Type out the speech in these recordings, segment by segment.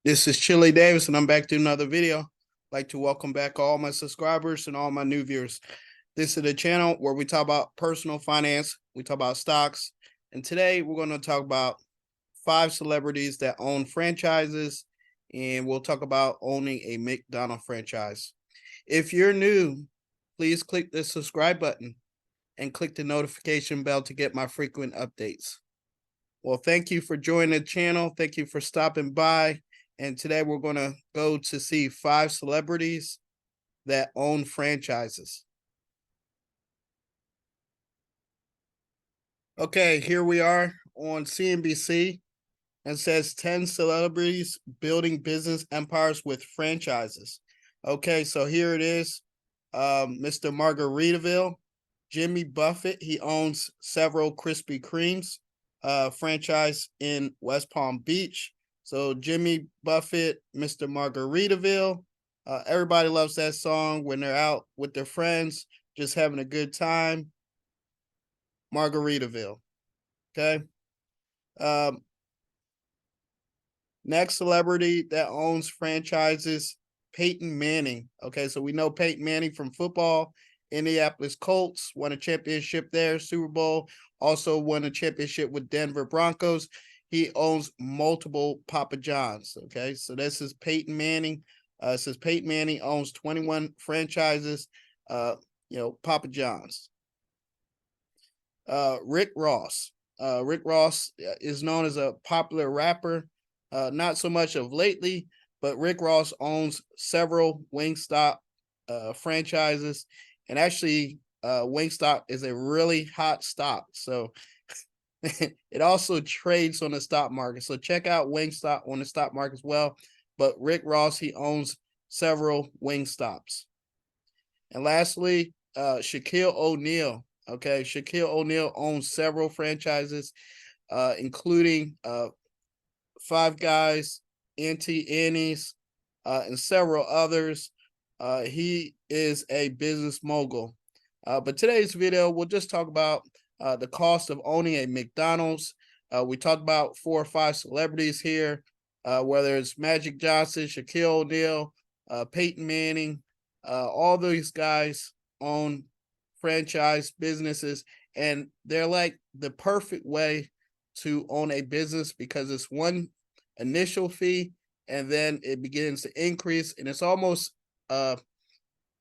This is Chili Davis, and I'm back to another video. I'd like to welcome back all my subscribers and all my new viewers. This is the channel where we talk about personal finance, we talk about stocks, and today we're going to talk about 5 celebrities that own franchises, and we'll talk about owning a McDonald franchise. If you're new, please click the subscribe button and click the notification bell to get my frequent updates. Well, thank you for joining the channel. Thank you for stopping by. And today we're going to go to see 5 celebrities that own franchises. Okay, here we are on CNBC, and it says 10 celebrities building business empires with franchises. Okay, so here it is. Mr. Margaritaville, Jimmy Buffett, he owns several Krispy Kremes franchise in West Palm Beach. So Jimmy Buffett, Mr. Margaritaville, everybody loves that song when they're out with their friends, just having a good time. Margaritaville. Okay. Next celebrity that owns franchises, Peyton Manning. Okay, so we know Peyton Manning from football. Indianapolis Colts won a championship there, Super Bowl. Also won a championship with Denver Broncos. He owns multiple Papa John's. Okay, so this is Peyton Manning. It says Peyton Manning owns 21 franchises. Papa John's. Rick Ross. Rick Ross is known as a popular rapper. Not so much of lately, but Rick Ross owns several Wingstop franchises, and actually Wingstop is a really hot stock, so it also trades on the stock market. So check out Wingstop on the stock market as well. But Rick Ross, he owns several Wingstops. And lastly, Shaquille O'Neal. Okay, Shaquille O'Neal owns several franchises, including Five Guys, Auntie Annie's, and several others. He is a business mogul. But today's video, we'll just talk about the cost of owning a McDonald's. We talked about 4 or 5 celebrities here, whether it's Magic Johnson, Shaquille O'Neal, Peyton Manning. All these guys own franchise businesses, and they're like the perfect way to own a business because it's one initial fee and then it begins to increase, and it's almost not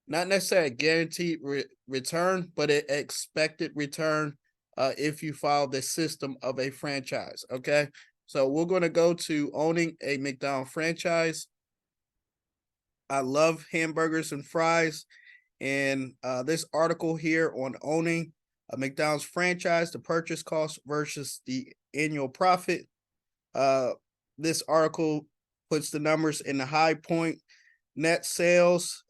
necessarily a guaranteed return, but an expected return if you follow the system of a franchise. Okay, so we're going to go to owning a McDonald's franchise. I love hamburgers and fries, and this article here on owning a McDonald's franchise, the purchase cost versus the annual profit. This article puts the numbers in the high point. Net sales,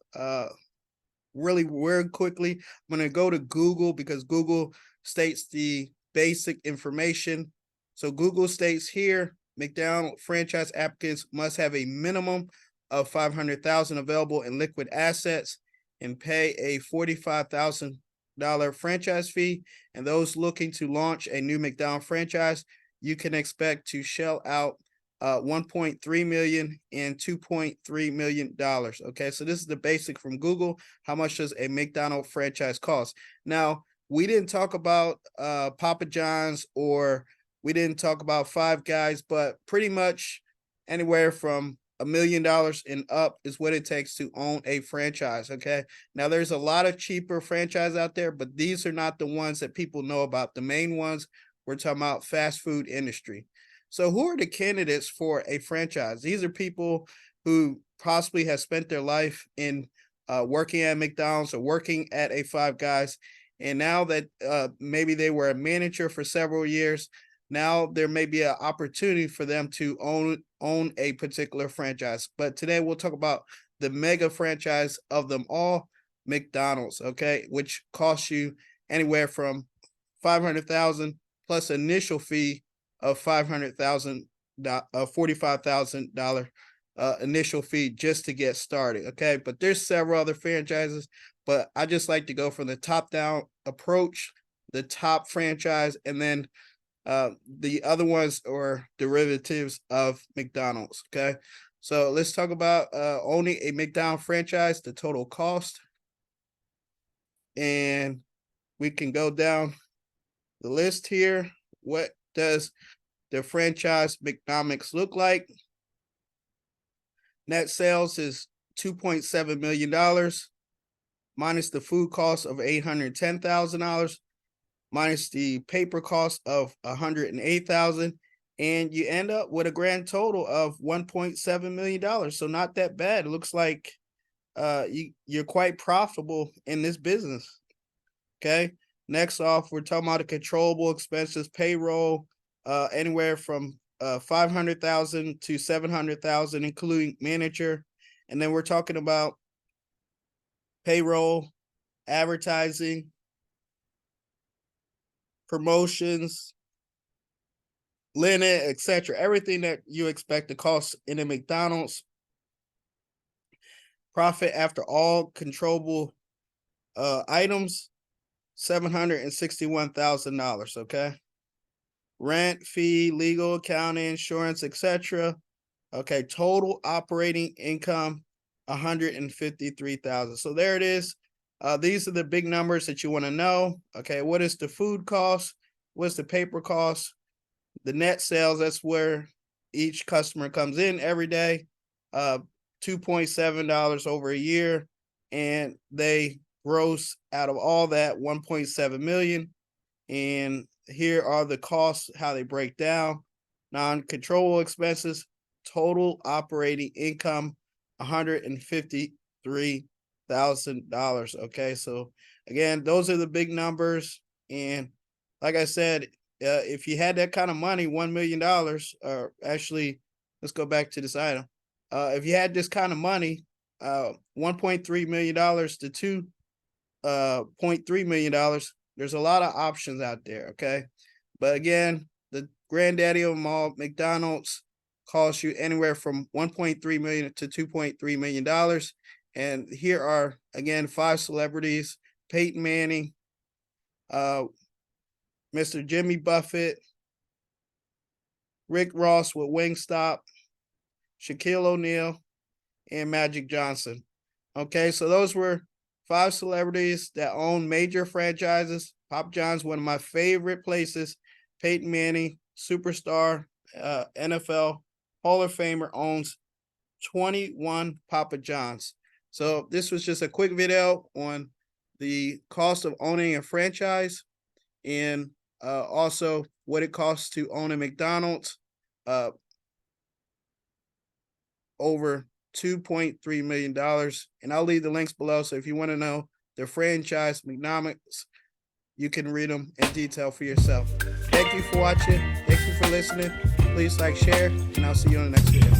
really quickly. I'm going to go to Google because Google states the basic information. So Google states here, McDonald's franchise applicants must have a minimum of $500,000 available in liquid assets and pay a $45,000 franchise fee. And those looking to launch a new McDonald's franchise, you can expect to shell out $1.3 million and $2.3 million. Okay, so this is the basic from Google. How much does a McDonald's franchise cost? Now, we didn't talk about Papa John's, or we didn't talk about Five Guys, but pretty much anywhere from $1 million and up is what it takes to own a franchise. Okay, now there's a lot of cheaper franchises out there, but these are not the ones that people know about. The main ones, we're talking about fast food industry. So who are the candidates for a franchise? These are people who possibly have spent their life in working at McDonald's or working at a Five Guys, and now that maybe they were a manager for several years, now there may be an opportunity for them to own a particular franchise. But today we'll talk about the mega franchise of them all, McDonald's, okay, which costs you anywhere from $500,000 plus initial fee of $500,000, $45,000 initial fee just to get started. Okay, but there's several other franchises, but I just like to go from the top down approach, the top franchise, and then the other ones are derivatives of McDonald's. Okay, So let's talk about owning a McDonald's franchise, the total cost. And we can go down the list here. What does the franchise McDonald's look like? Net sales is $2.7 million, minus the food cost of $810,000, minus the paper cost of $108,000, and you end up with a grand total of $1.7 million. So not that bad. It looks like you're quite profitable in this business. Okay. Next off, we're talking about the controllable expenses, payroll, anywhere from 500,000 to 700,000, including manager. And then we're talking about payroll, advertising, promotions, linen, etc. Everything that you expect to cost in a McDonald's. Profit after all controllable items, $761,000. Okay. Rent, fee, legal, accounting, insurance, etc. Okay, total operating income, $153,000. So there it is. These are the big numbers that you want to know. Okay, what is the food cost? What's the paper cost? The net sales, that's where each customer comes in every day. $2.7 over a year, and they gross out of all that $1.7 million. And here are the costs, how they break down. Non-controllable expenses, total operating income, $153,000. Okay, so again, those are the big numbers. And like I said, if you had that kind of money, $1 million, or actually, let's go back to this item. If you had this kind of money, $1.3 million to $2.3 million, there's a lot of options out there, okay? But again, the granddaddy of them all, McDonald's, costs you anywhere from $1.3 million to $2.3 million. And here are, again, 5 celebrities: Peyton Manning, Mr. Jimmy Buffett, Rick Ross with Wingstop, Shaquille O'Neal, and Magic Johnson. Okay, so those were 5 celebrities that own major franchises. Papa John's, one of my favorite places. Peyton Manning, superstar, NFL Hall of Famer, owns 21 Papa John's. So this was just a quick video on the cost of owning a franchise, and also what it costs to own a McDonald's. Over $2.3 million. And I'll leave the links below. So if you want to know the franchise McDonald's, you can read them in detail for yourself. Thank you for watching. Thank you for listening. Please like, share, and I'll see you on the next video.